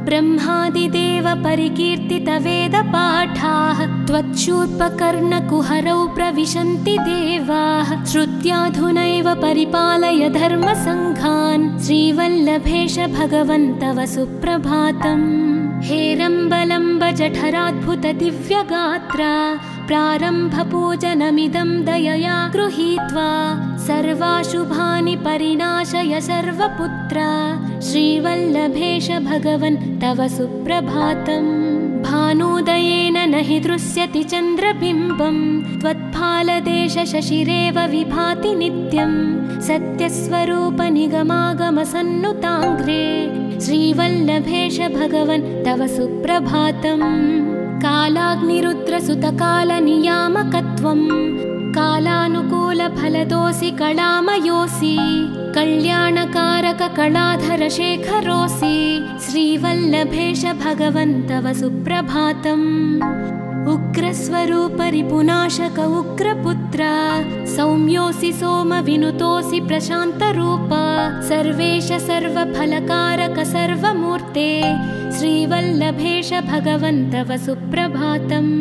ब्रह्मादिदेव परिकीर्तितवेदपाठाः त्वच्छूर्पकर्णकुहरौ प्रविशन्ति देवाः श्रुत्याधुनैव परिपालय धर्मसङ्घान् श्रीवल्लभेश भगवन् तव सुप्रभातम्। हेरम्बलम्ब जठराद्भुतदिव्यगात्र प्रारम्भपूजनमिदं दयया गृहीत्वा सर्वाशुभानि परिनाशय सर्वपुत्र श्रीवल्लभेश भगवन् तव सुप्रभातम्। भानुदयेन न हि दृश्यति चन्द्रबिम्बं त्वत्फालदेशशशिरेव विभाति नित्यं सत्यस्वरूप निगमागमसन्नुताङ्घ्रे श्रीवल्लभेश भगवन् तव सुप्रभातम्। कालाग्निरुद्रसुतकालनियामकत्वं कालानुकूलफलदोऽसि कलामयोऽसि कल्याणकारककलाधरशेखरोऽसि श्रीवल्लभेश भगवन् तव सुप्रभातम्। उग्रस्वरूपरिपुनाशक उग्रपुत्र सौम्योऽसि सोमविनुतोऽसि प्रशान्तरूप सर्वेश सर्वफलकारक सर्वमूर्ते श्रीवल्लभेश भगवन् तव सुप्रभातम्।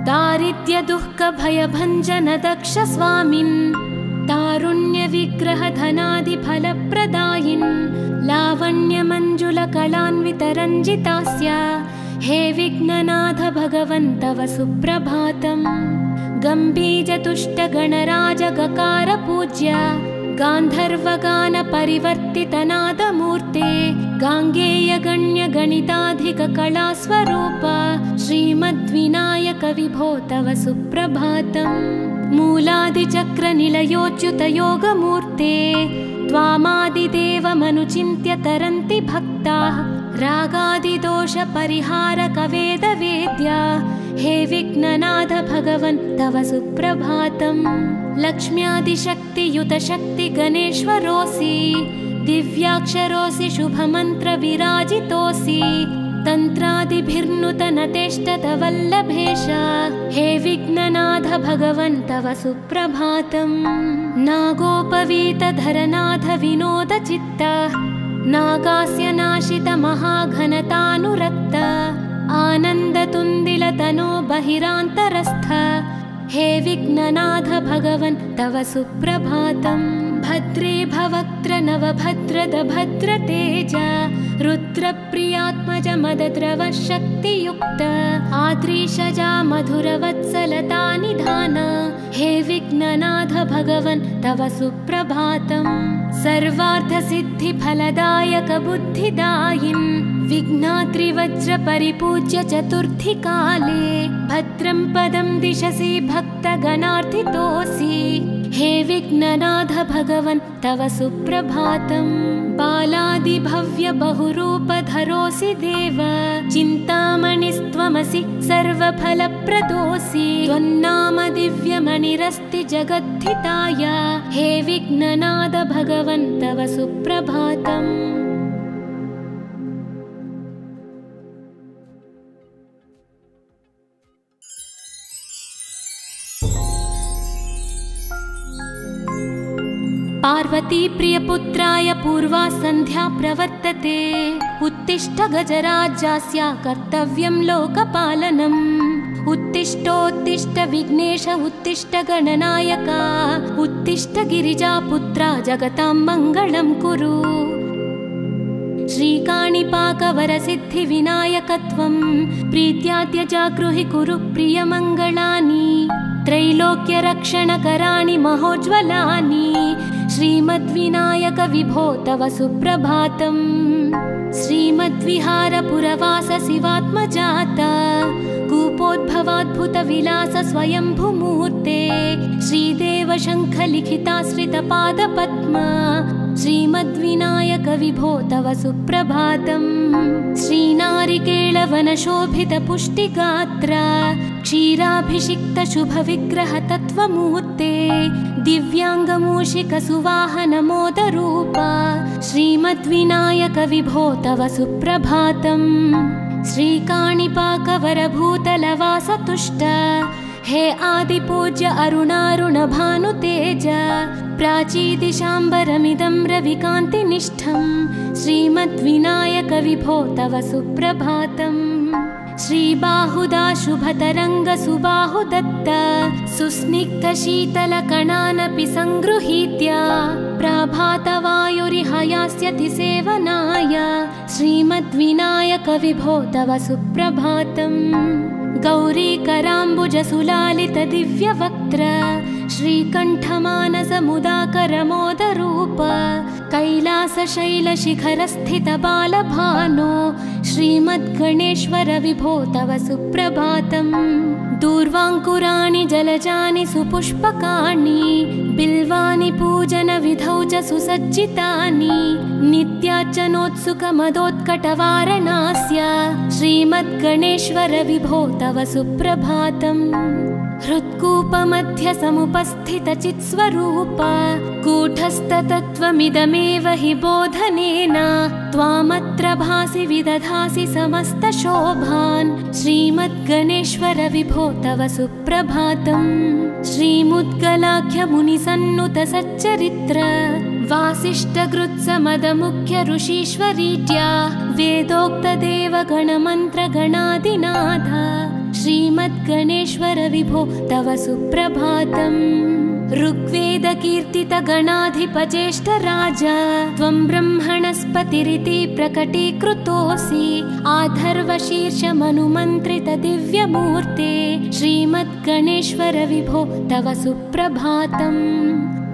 दारिद्र्यदुःखभयभञ्जन दक्ष स्वामिन् तारुण्यविग्रहधनादिफलप्रदायिन् लावण्यमञ्जुलकलान्वितरञ्जितास्य हे विघ्ननाथ भगवन् तव सुप्रभातम्। गम्भीरतुष्टगणराजगकार गान्धर्वगानपरिवर्तितनादमूर्ते गाङ्गेयगण्यगणिताधिककलास्वरूप श्रीमद्विनायक विभो तव सुप्रभातम्। मूलादिचक्रनिलयोच्युतयोगमूर्ते त्वामादिदेवमनुचिन्त्य तरन्ति भक्ताः रागादिदोषपरिहारकवेदवेद्या हे विघ्ननाथ भगवन् तव सुप्रभातम्। लक्ष्म्यादिशक्तियुतशक्तिगणेश्वरोऽसि दिव्याक्षरोऽसि शुभमन्त्रविराजितोऽसि तन्त्रादिभिर्नुतनतेष्टतवल्लभेश हे विघ्ननाथ भगवन् तव सुप्रभातम्। नागोपवीतधरनाथ विनोदचित्त नागास्य नाशित महाघनतानुरक्त आनन्दतुन्दिलतनो बहिरान्तरस्थ हे विघ्ननाथ भगवन् तव सुप्रभातम्। भद्रे भवक्त्र नवभद्रद भद्रतेज रुद्र मधुरप्रियात्मज मदद्रव शक्तियुक्त आद्रीशजा मधुरवत्सलता निधान हे विघ्ननाथ भगवन् तव सुप्रभातम् सर्वार्थसिद्धिफलदायक बुद्धिदायिन् विघ्नात्रिवज्र परिपूज्य चतुर्थी काले भद्रं पदं दिशसि भक्तगणार्थितोऽसि हे विघ्ननाथ भगवन् तव सुप्रभातम् बालादिभव्य बहुरूपधरोऽसि देव चिन्तामणिस्त्वमसि सर्वफलप्रदोऽसि त्वन्नाम दिव्यमणिरस्ति जगद्धिताय हे विघ्ननाथ भगवन् तव सुप्रभातम् पार्वती प्रियपुत्राय पूर्वा सन्ध्या प्रवर्तते उत्तिष्ठ गजराज्यास्य कर्तव्यं लोकपालनम् उत्तिष्ठोत्तिष्ठ विघ्नेश उत्तिष्ठ गणनायका उत्तिष्ठ गिरिजापुत्रा जगतां मङ्गलं कुरु श्रीकाणिपाकवरसिद्धिविनायकत्वं प्रीत्याद्य जागृहि कुरु प्रियमङ्गलानि त्रैलोक्यरक्षणकराणि महोज्ज्वलानि श्रीमद्विनायक विभो तव सुप्रभातम् श्रीमद्विहारपुरवास शिवात्मजाता कूपोद्भवाद्भुतविलास स्वयंभुमूर्ते श्रीदेव शङ्खलिखिताश्रितपादपद्मा श्रीमद्विनायक विभो तव सुप्रभातम् श्रीनारिकेळवनशोभितपुष्टिगात्रा क्षीराभिषिक्त शुभविग्रह तत्त्वमूर्ते दिव्याङ्गमूषिकसुवाहनमोदरूपा श्रीमद्विनायक विभो तव सुप्रभातम् श्रीकाणिपाकवरभूतलवासतुष्ट हे आदिपूज्य अरुणारुणभानुतेज प्राचीदिशाम्बरमिदं रविकान्तिनिष्ठं श्रीमद्विनायक विभो तव सुप्रभातम् श्रीबाहुदा शुभतरङ्गसुबाहुदत्त सुस्निग्धशीतलकणानपि सङ्गृहीत्य प्राभातवायुरिहयास्यति सेवनाय श्रीमद्विनायक विभो तव सुप्रभातम् गौरीकराम्बुजसुलालितदिव्यवक्त्र श्रीकण्ठमानसमुदाकरमोदरूप कैलासशैलशिखरस्थितबालभानो श्रीमद्गणेश्वर विभो तव सुप्रभातम् दूर्वाङ्कुराणि जलजानि सुपुष्पकाणि बिल्वानि पूजनविधौ च सुसज्जितानि नित्यार्चनोत्सुकमदोत्कटवारणास्य श्रीमद्गणेश्वर विभो तव सुप्रभातम् हृत्कूपमध्य समुपस्थितचित्स्वरूप कूटस्थतत्त्वमिदमेव हि बोधनेन त्वामत्र भासि विदधासि समस्तशोभान् श्रीमद्गणेश्वर विभो तव सुप्रभातम् श्रीमुद्गलाख्यमुनिसन्नुतसच्चरित्र वासिष्ठगृत्समदमुख्य ऋषीश्वरीट्या वेदोक्तदेवगणमन्त्रगणादिनाथ श्रीमद्गणेश्वर विभो तव सुप्रभातम् ऋग्वेदकीर्तितगणाधिपज्येष्ठराज त्वं ब्रह्मणस्पतिरिति प्रकटीकृतोऽसि आधर्वशीर्षमनुमन्त्रितदिव्यमूर्ते श्रीमद्गणेश्वर विभो तव सुप्रभातम्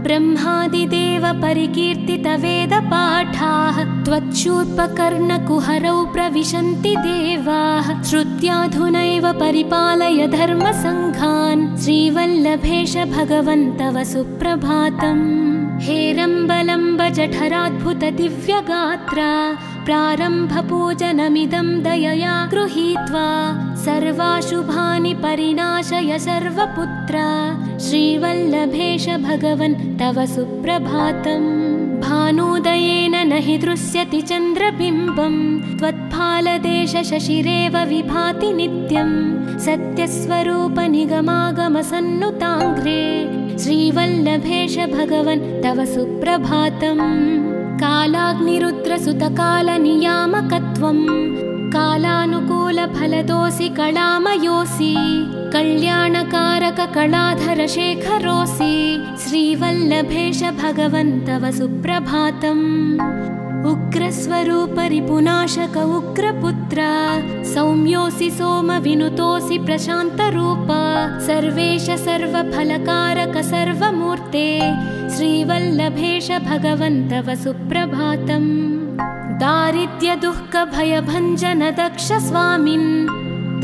ब्रह्मादिदेव परिकीर्तितवेदपाठाः त्वच्छूर्पकर्णकुहरौ प्रविशन्ति देवाः श्रुत्याधुनैव परिपालय धर्मसङ्घान् श्रीवल्लभेश भगवन् तव सुप्रभातम् हेरम्बलम्ब जठराद्भुतदिव्यगात्रा प्रारम्भपूजनमिदं दयया गृहीत्वा सर्वाशुभानि परिनाशय सर्वपुत्रा श्रीवल्लभेश भगवन् तव सुप्रभातम् भानुदयेन न हि दृश्यति चन्द्रबिम्बं त्वत्फालदेश शशिरेव विभाति नित्यं सत्यस्वरूप निगमागमसन्नुताङ्घ्रे श्रीवल्लभेश भगवन् तव सुप्रभातम् कालाग्निरुद्रसुतकालनियामकत्वं कालानुकूलफलदोऽसि कलामयोऽसि कल्याणकारककलाधरशेखरोऽसि श्रीवल्लभेश भगवन् तव सुप्रभातम् उग्रस्वरूप रिपुनाशक उग्रपुत्र सौम्योऽसि सोम विनुतोऽसि प्रशान्तरूप सर्वेश सर्वफलकारक सर्वमूर्ते श्रीवल्लभेश भगवन् तव सुप्रभातम्। दारिद्र्य दुःख भयभञ्जन दक्ष स्वामिन्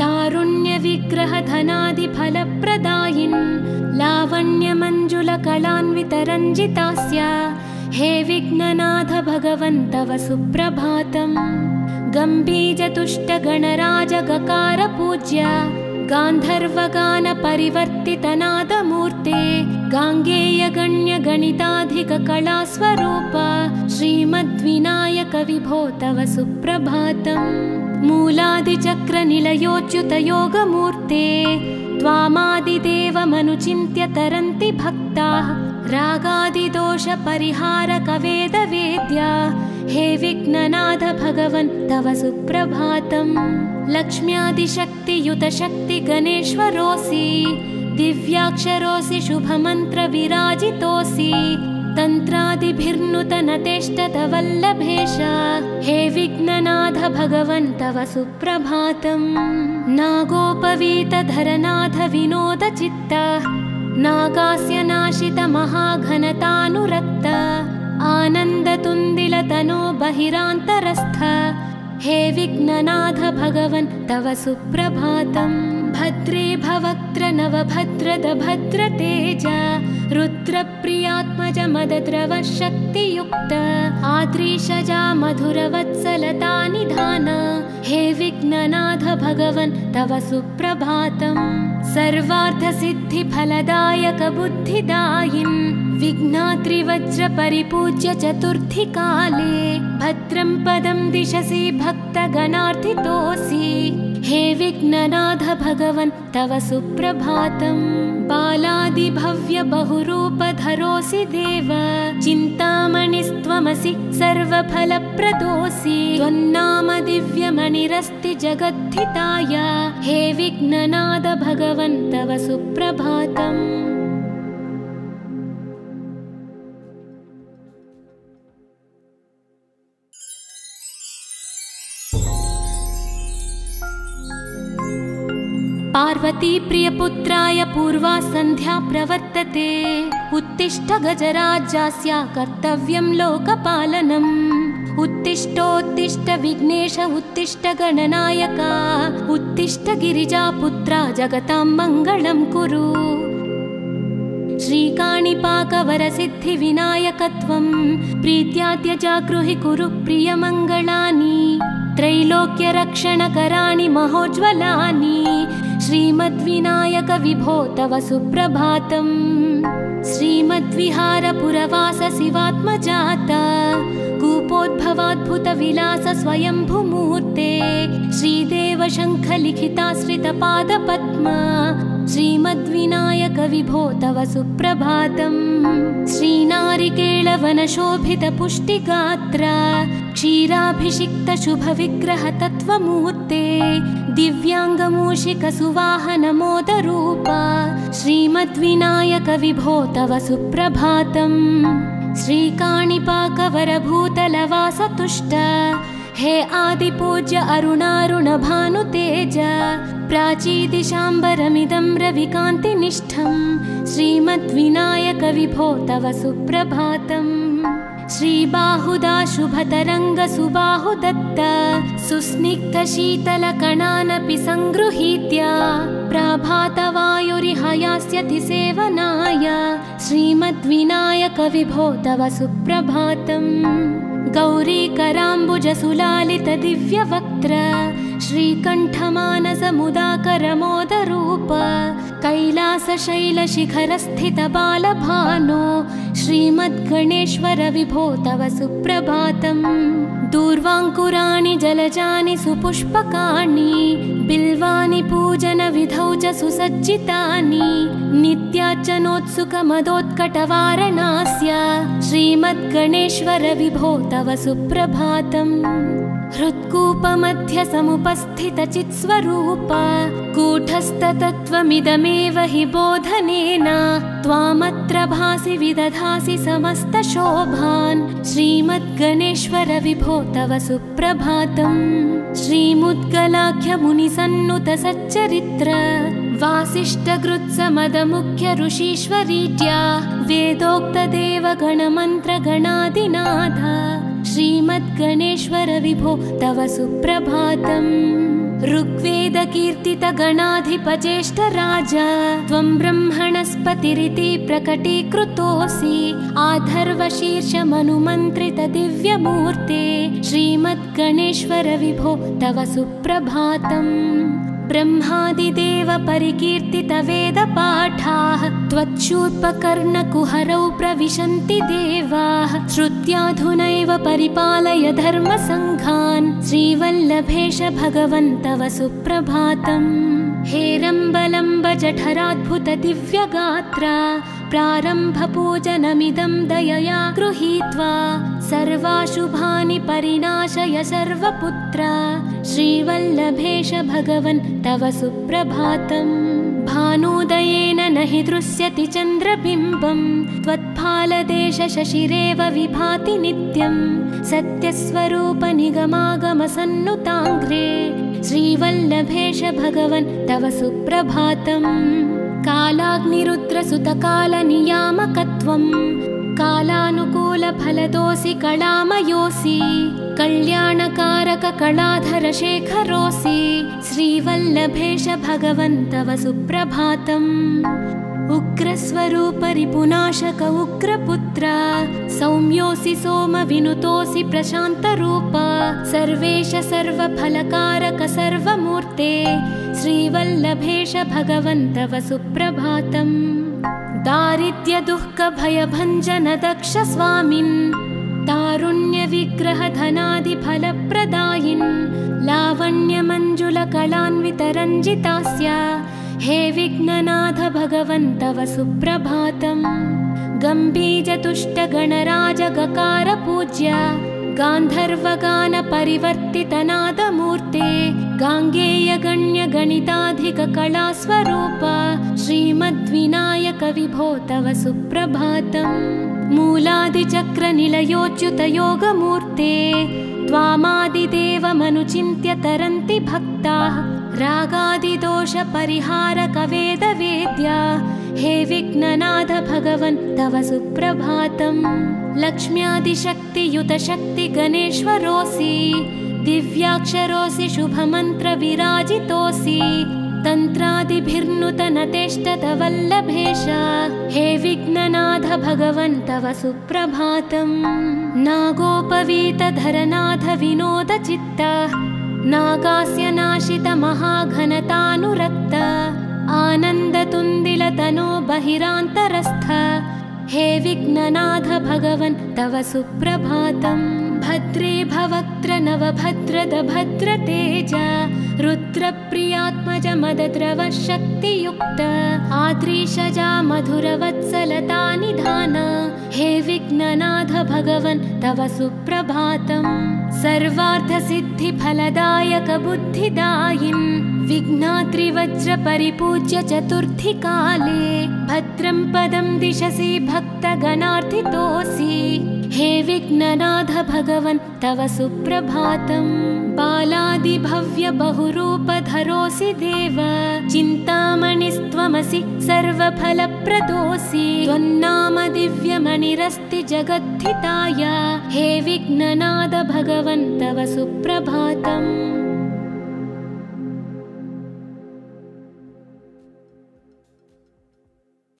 तारुण्य विग्रह धनादि फलप्रदायिन् लावण्य मंजुल कलान्वित रञ्जितास्य हे विघ्ननाथ भगवन् तव सुप्रभातम्। गम्भीर तुष्ट गणराज गकार पूज्य गान्धर्वगान परिवर्तित नादमूर्ते गाङ्गेय गण्य गणिताधिक कलास्वरूप श्रीमद्विनायक विभो तव सुप्रभातम्। मूलादिचक्र निलयोच्युत योगमूर्ते त्वामादिदेवमनुचिन्त्य तरन्ति भक्ताः रागादिदोष परिहारक वेदवेद्य हे विघ्ननाथ भगवन् तव सुप्रभातम्। लक्ष्म्यादिशक्तियुत शक्ति गणेश्वरोऽसि दिव्याक्षरोऽसि शुभमन्त्र विराजितोऽसि तन्त्रादिभिर्नुतनतेष्टत वल्लभेश हे विघ्ननाथ भगवन् तव सुप्रभातम्। नागोपवीतधरनाथ विनोद चित्त नागास्य नाशित महाघनतानुरक्त आनन्दतुन्दिलतनो बहिरान्तरस्थ हे विघ्ननाथ भगवन् तव सुप्रभातम्। भद्रे भवक्त्र नवभद्रद भद्रतेज रुद्रप्रियात्मज मदद्रव शक्तियुक्त आद्रीशजा मधुरवत्सलता निधान हे विघ्ननाथ भगवन् तव सुप्रभातम्। सर्वार्थसिद्धिफलदायक बुद्धिदायिन् विघ्नात्रिवज्र परिपूज्य चतुर्थी काले भद्रं पदं दिशसि भक्तगणार्थितोऽसि हे विघ्ननाथ भगवन् तव सुप्रभातम्। बालादिभव्य बहुरूपधरोऽसि देव चिन्तामणिस्त्वमसि सर्वफलप्रदोऽसि त्वन्नाम दिव्यमणिरस्ति जगद्धिताय हे विघ्ननाथ भगवन् तव सुप्रभातम्। पार्वती प्रियपुत्राय पूर्वा सन्ध्या प्रवर्तते उत्तिष्ठ गजराज्यस्य कर्तव्यं लोकपालनम्। उत्तिष्ठोत्तिष्ठ विघ्नेश उत्तिष्ठ गणनायक उत्तिष्ठ गिरिजापुत्रा जगतां मङ्गलं कुरु। श्रीकाणिपाकवरसिद्धिविनायकत्वं प्रीत्याद्य जागृहि कुरु प्रियमङ्गलानि त्रैलोक्यरक्षणकराणि महोज्ज्वलानि श्रीमद्विनायक विभो तव सुप्रभातम्। श्रीमद्विहारपुरवास शिवात्मजात कूपोद्भवाद्भुत विलास स्वयंभुमूर्ते श्रीदेव शङ्ख लिखिताश्रित पादपद्म श्रीमद्विनायक विभो तव सुप्रभातम्। श्रीनारिकेळवन शोभित पुष्टिगात्र क्षीराभिषिक्त शुभ विग्रह तत्त्वमूर्ते दिव्यांगमूषिक सुवाहन मोदरूप श्रीमद्विनायक विभो तव सुप्रभातम्। श्रीकाणिपाकवरभूतलवास तुष्ट हे आदिपूज्य अरुणारुण भानुतेज प्राचीदिशाम्बरमिदं रविकान्तिनिष्ठं श्रीमद्विनायक विभो तव सुप्रभातम्। श्रीबाहुदा शुभतरङ्ग सुबाहुदत्त सुस्निग्ध शीतलकणानपि सङ्गृहीत्य प्राभातवायुरिहयास्यति सेवनाय श्रीमद्विनायक विभो तव सुप्रभातम्। गौरीकराम्बुज सुलालित दिव्यवक्त्र श्रीकण्ठमानस मुदाकर मोदरूप कैलासशैलशिखरस्थित बालभानो श्रीमद्गणेश्वर विभो तव सुप्रभातम्। दूर्वाङ्कुराणि जलजानि सुपुष्पकाणि बिल्वानि पूजनविधौ च सुसज्जितानि नित्यार्चनोत्सुकमदोत्कटवारणास्य श्रीमद्गणेश्वर विभो तव सुप्रभातम्। हृत्कूपमध्य समुपस्थितचित्स्वरूप कूटस्थतत्त्वमिदमेव हि बोधनेन त्वामत्र भासि विदधासि समस्तशोभान् श्रीमद्गणेश्वर विभो तव सुप्रभातम्। श्रीमुद्गलाख्यमुनिसन्नुत सच्चरित्र वासिष्ठकृत्समदमुख्य ऋषीश्वरीत्या वेदोक्तदेवगणमन्त्रगणादिनाथ श्रीमद्गणेश्वर विभो तव सुप्रभातम्। ऋग्वेदकीर्तितगणाधिपज्येष्ठ राजा त्वं ब्रह्मणस्पतिरिति प्रकटीकृतोऽसि आधर्वशीर्षमनुमन्त्रित दिव्यमूर्ते श्रीमद्गणेश्वर विभो तव सुप्रभातम्। ब्रह्मादिदेव परिकीर्तित वेदपाठाः त्वच्छूर्पकर्णकुहरौ प्रविशन्ति देवाः श्रुत्याधुनैव परिपालय धर्मसङ्घान् श्रीवल्लभेश भगवन् तव सुप्रभातम्। हेरम्बलम्ब जठराद्भुत दिव्यगात्रा प्रारम्भपूजनमिदं दयया गृहीत्वा सर्वाशुभानि परिनाशय सर्वपुत्रा श्रीवल्लभेश भगवन् तव सुप्रभातम्। भानुदयेन न हि दृश्यति चन्द्रबिम्बं त्वत्फालदेश शशिरेव विभाति नित्यं सत्यस्वरूप निगमागमसन्नुताङ्घ्रे श्रीवल्लभेश भगवन् तव सुप्रभातम्। कालाग्निरुद्रसुतकालनियामकत्वं कालानुकूलफलदोऽसि कलामयोऽसि कल्याणकारक कलाधर शेखरोऽसि श्रीवल्लभेश भगवन् तव सुप्रभातम्। उग्रस्वरूप रिपुनाशक उग्रपुत्र सौम्योऽसि सोमविनुतोऽसि प्रशान्तरूप सर्वेश सर्वफलकारक सर्वमूर्ते श्रीवल्लभेश भगवन् तव सुप्रभातम्। दारिद्र्यदुःखभयभञ्जन दक्ष स्वामिन् तारुण्यविग्रहधनादिफलप्रदायिन् लावण्यमञ्जुलकलान्वितरञ्जितास्य हे विघ्ननाथ भगवन् तव सुप्रभातम्। गम्भीजतुष्टगणराजगकार पूज्य गान्धर्वगान परिवर्तितनादमूर्ते गाङ्गेयगण्यगणिताधिककलास्वरूप श्रीमद्विनायक विभो तव सुप्रभातम्। मूलादिचक्रनिलयोच्युतयोगमूर्ते त्वामादिदेवमनुचिन्त्य तरन्ति भक्ताः रागादिदोषपरिहारक वेदवेद्या हे विघ्ननाथ भगवन् तव सुप्रभातम्। लक्ष्म्यादिशक्तियुत शक्ति गणेश्वरोऽसि दिव्याक्षरोऽसि शुभमन्त्र विराजितोऽसि तन्त्रादिभिर्नुतनतेष्टत वल्लभेश हे विघ्ननाथ भगवन् तव सुप्रभातम्। नागोपवीतधरनाथ विनोदचित्त नागास्य नाशित महाघनतानुरक्त आनन्दतुन्दिलतनो बहिरान्तरस्थ हे विघ्ननाथ भगवन् तव सुप्रभातम्। भद्रे भवक्त्र नवभद्रद भद्रतेज रुद्रप्रियात्मज मदद्रव शक्तियुक्त आद्रीशजा मधुरवत्सलता निधान हे विघ्ननाथ भगवन् तव सुप्रभातम्। सर्वार्थसिद्धिफलदायक बुद्धिदायिन् विघ्नात्रिवज्र परिपूज्य चतुर्थी काले भद्रं पदं दिशसि भक्तगणार्थितोऽसि हे विघ्ननाथ भगवन् तव सुप्रभातम्। बालादिभव्य बहुरूपधरोऽसि देव चिन्तामणिस्त्वमसि सर्वफलप्रदोऽसि त्वन्नाम दिव्यमणिरस्ति जगद्धिताय हे विघ्ननाथ भगवन् तव सुप्रभातम्।